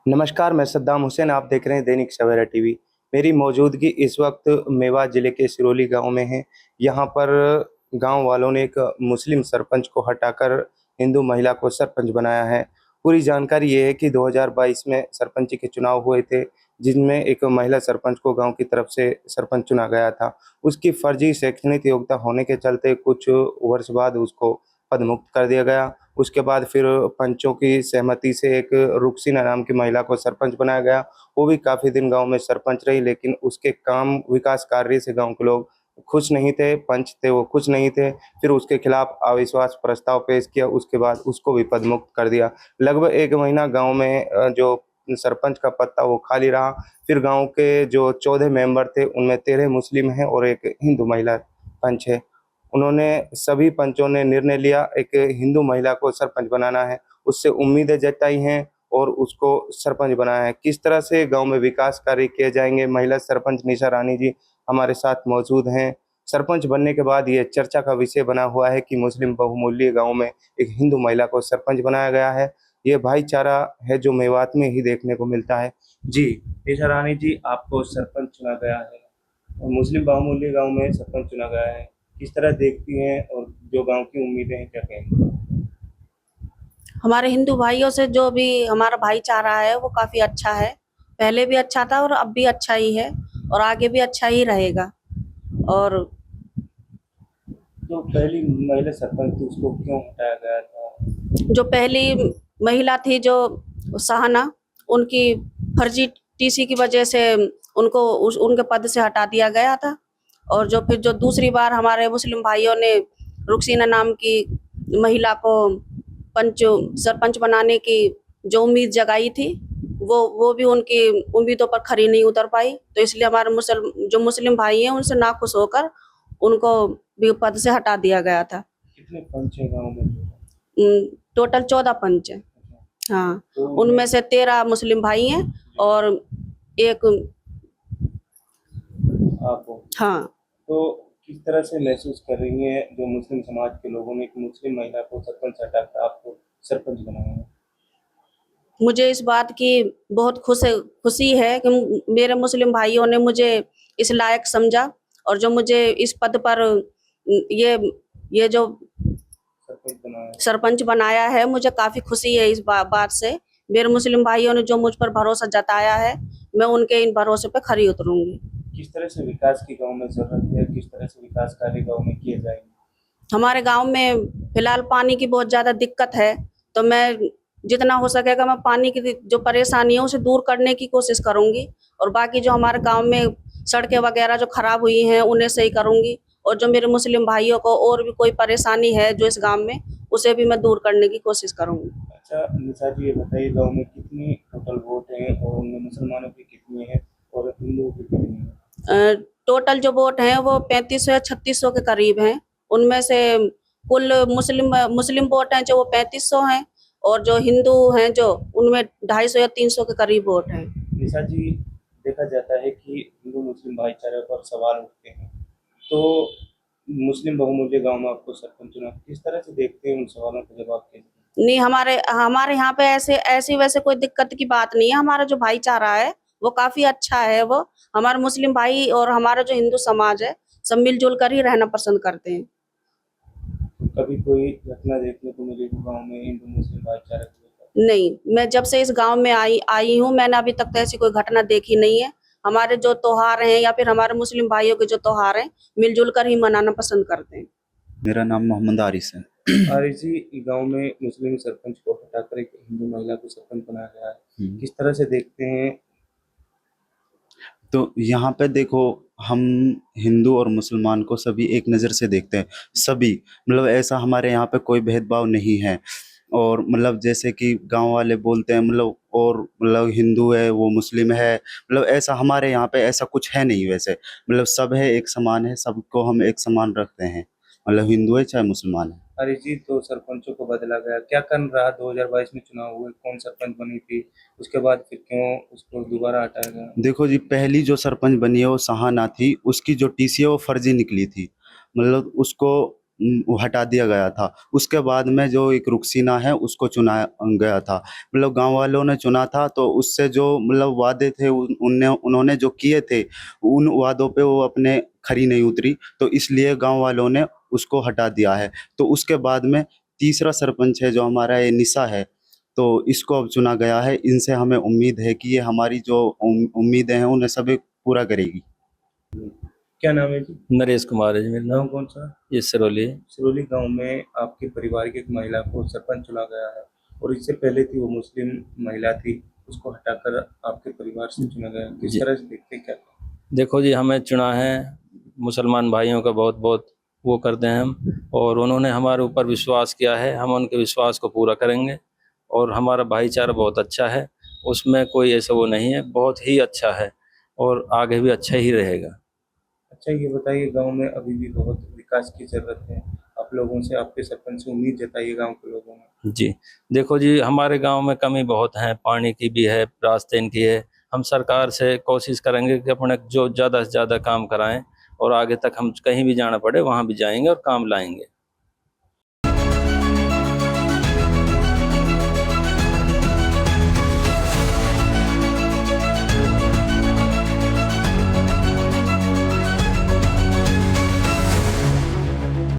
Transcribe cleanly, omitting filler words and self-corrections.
नमस्कार, मैं सद्दाम हुसैन, आप देख रहे हैं दैनिक सवेरा टीवी। मेरी मौजूदगी इस वक्त मेवात ज़िले के सिरोली गांव में है। यहाँ पर गांव वालों ने एक मुस्लिम सरपंच को हटाकर हिंदू महिला को सरपंच बनाया है। पूरी जानकारी ये है कि 2022 में सरपंच के चुनाव हुए थे, जिनमें एक महिला सरपंच को गांव की तरफ से सरपंच चुना गया था। उसकी फर्जी शैक्षणिक योग्यता होने के चलते कुछ वर्ष बाद उसको पदमुक्त कर दिया गया। उसके बाद फिर पंचों की सहमति से एक रुखसीना नाम की महिला को सरपंच बनाया गया। वो भी काफ़ी दिन गाँव में सरपंच रही, लेकिन उसके काम विकास कार्य से गाँव के लोग खुश नहीं थे, पंच थे वो खुश नहीं थे। फिर उसके खिलाफ अविश्वास प्रस्ताव पेश किया, उसके बाद उसको भी पदमुक्त कर दिया। लगभग 1 महीना गाँव में जो सरपंच का पद था वो खाली रहा। फिर गाँव के जो 14 मेंबर थे, उनमें 13 मुस्लिम हैं और एक हिंदू महिला पंच है। उन्होंने सभी पंचों ने निर्णय लिया एक हिंदू महिला को सरपंच बनाना है, उससे उम्मीदें जताई हैं और उसको सरपंच बनाया है। किस तरह से गांव में विकास कार्य किए जाएंगे, महिला सरपंच निशा रानी जी हमारे साथ मौजूद हैं। सरपंच बनने के बाद ये चर्चा का विषय बना हुआ है कि मुस्लिम बहुमूल्य गांव में एक हिंदू महिला को सरपंच बनाया गया है। ये भाईचारा है जो मेवात में ही देखने को मिलता है। जी, निशा रानी जी, आपको सरपंच चुना गया है और मुस्लिम बहुमूल्य गांव में सरपंच चुना गया है। किस तरह देखती हैं और जो गांव की उम्मीदें हैं क्या कहेंगी? हमारे हिंदू भाइयों से जो भी हमारा भाईचारा है वो काफी अच्छा है। पहले भी अच्छा था और अब भी अच्छा ही है और आगे भी अच्छा ही रहेगा। और जो पहली महिला सरपंच थी उसको क्यों हटाया गया था? जो पहली महिला थी जो सहाना, उनकी फर्जी टीसी की वजह से उनको उनके पद से हटा दिया गया था। और जो फिर जो दूसरी बार हमारे मुस्लिम भाइयों ने रुखसीना नाम की महिला को पंच सरपंच बनाने की जो उम्मीद जगाई थी, वो भी उनकी उम्मीदों पर खरी नहीं उतर पाई। तो इसलिए हमारे जो मुस्लिम भाई हैं उनसे नाखुश होकर उनको भी पद से हटा दिया गया था। कितने पंच हैं गांव में? टोटल 14 पंच हैं। हाँ, तो उनमें से 13 मुस्लिम भाई हैं और एक। आप हाँ, तो किस तरह से महसूस कर रही हैं जो मुस्लिम समाज के लोगों ने एक मुस्लिम महिला को सरपंच हटाकर आपको सरपंच बनाया है? मुझे इस बात की बहुत खुशी है कि मेरे मुस्लिम भाइयों ने मुझे इस लायक समझा और जो मुझे इस पद पर ये ये जो सरपंच बनाया है, मुझे काफी खुशी है इस बात से। मेरे मुस्लिम भाइयों ने जो मुझ पर भरोसा जताया है, मैं उनके इन भरोसे पे खरी उतरूंगी। किस तरह से विकास की गांव में जरूरत है, किस तरह से विकास कार्य गांव में किए जाएंगे? हमारे गांव में फिलहाल पानी की बहुत ज्यादा दिक्कत है, तो मैं जितना हो सकेगा मैं पानी की जो परेशानी है उसे दूर करने की कोशिश करूंगी। और बाकी जो हमारे गांव में सड़कें वगैरह जो खराब हुई हैं उन्हें सही करूंगी। और जो मेरे मुस्लिम भाइयों को और भी कोई परेशानी है जो इस गांव में, उसे भी मैं दूर करने की कोशिश करूंगी। अच्छा निशा जी, ये बताइए गांव में कितनी टोटल वोट हैं और उनमें मुसलमानों की कितनी है और हिंदुओं की कितनी है? टोटल जो वोट हैं वो 3500 या 3600 के करीब हैं। उनमें से कुल मुस्लिम मुस्लिम वोट हैं जो वो 3500 हैं और जो हिंदू हैं जो उनमें 250 या 300 के करीब वोट हैं। निशा जी, देखा जाता है कि हिंदू मुस्लिम भाईचारे पर सवाल उठते हैं, तो मुस्लिम बहुमूल्य गांव में आपको सरपंच चुना, किस तरह से देखते हैं उन सवालों का जवाब कैसे? नहीं, हमारे हमारे यहाँ पे ऐसी वैसे कोई दिक्कत की बात नहीं है। हमारा जो भाईचारा है वो काफी अच्छा है। वो हमारे मुस्लिम भाई और हमारा जो हिंदू समाज है सब मिलजुल कर ही रहना पसंद करते हैं। कभी कोई घटना देखने को मिली गांव में हिंदू मुस्लिम भाईचारे को लेकर? नहीं, मैं जब से इस गांव में आई हूँ, मैंने अभी तक तो ऐसी कोई घटना देखी नहीं है। हमारे जो त्योहार हैं या फिर हमारे मुस्लिम भाइयों के जो त्योहार हैं, मिलजुल कर ही मनाना पसंद करते हैं। मेरा नाम मोहम्मद आरिस है। आरिफ जी, गांव में मुस्लिम सरपंच को हटाकर एक हिंदू महिला को सरपंच बनाया गया है, किस तरह से देखते हैं? तो यहाँ पे देखो, हम हिंदू और मुसलमान को सभी एक नज़र से देखते हैं। सभी मतलब ऐसा हमारे यहाँ पे कोई भेदभाव नहीं है। और मतलब जैसे कि गांव वाले बोलते हैं मतलब, और मतलब हिंदू है वो मुस्लिम है, मतलब ऐसा हमारे यहाँ पे ऐसा कुछ है नहीं। वैसे मतलब सब है, एक समान है, सबको हम एक समान रखते हैं, मतलब हिंदू है चाहे मुसलमान है। आरिफ जी, तो सरपंचों को बदला गया, क्या कारण रहा? 2022 में चुनाव हुए, कौन सरपंच बनी थी? उसके बाद फिर क्यों उसको दोबारा हटाया गया? देखो जी, पहली जो सरपंच बनी है वो सहाना थी, उसकी जो टीसी है वो फर्जी निकली थी। मतलब उसको वो हटा दिया गया था। उसके बाद में जो एक रुखसीना है उसको चुना गया था। मतलब गांव वालों ने चुना था, तो उससे जो मतलब वादे थे उन्होंने जो किए थे, उन वादों पे वो अपने खरी नहीं उतरी, तो इसलिए गांव वालों ने उसको हटा दिया है। तो उसके बाद में तीसरा सरपंच है जो हमारा ये निशा है, तो इसको अब चुना गया है। इनसे हमें उम्मीद है कि ये हमारी जो उम्मीदें हैं उन्हें सभी पूरा करेगी। क्या नाम है जी? नरेश कुमार है जी मेरा गाँव नाम। कौन सा? ये सिरोली है। सिरोली गांव में आपके परिवार की एक महिला को सरपंच चुना गया है, और इससे पहले थी वो मुस्लिम महिला थी, उसको हटाकर आपके परिवार से चुना गया। किस जी। तरह से देखते क्या? देखो जी, हमें चुना है, मुसलमान भाइयों का बहुत बहुत वो करते हैं हम, और उन्होंने हमारे ऊपर विश्वास किया है, हम उनके विश्वास को पूरा करेंगे। और हमारा भाईचारा बहुत अच्छा है, उसमें कोई ऐसा वो नहीं है, बहुत ही अच्छा है और आगे भी अच्छा ही रहेगा। अच्छा, ये बताइए, गांव में अभी भी बहुत विकास की जरूरत है, आप लोगों से, आपके सरपंच से उम्मीद जताइए गांव के लोगों में। जी, देखो जी, हमारे गांव में कमी बहुत है, पानी की भी है, रास्ते की है। हम सरकार से कोशिश करेंगे कि अपने जो ज़्यादा से ज़्यादा काम कराएं, और आगे तक हम कहीं भी जाना पड़े वहाँ भी जाएंगे और काम लाएंगे।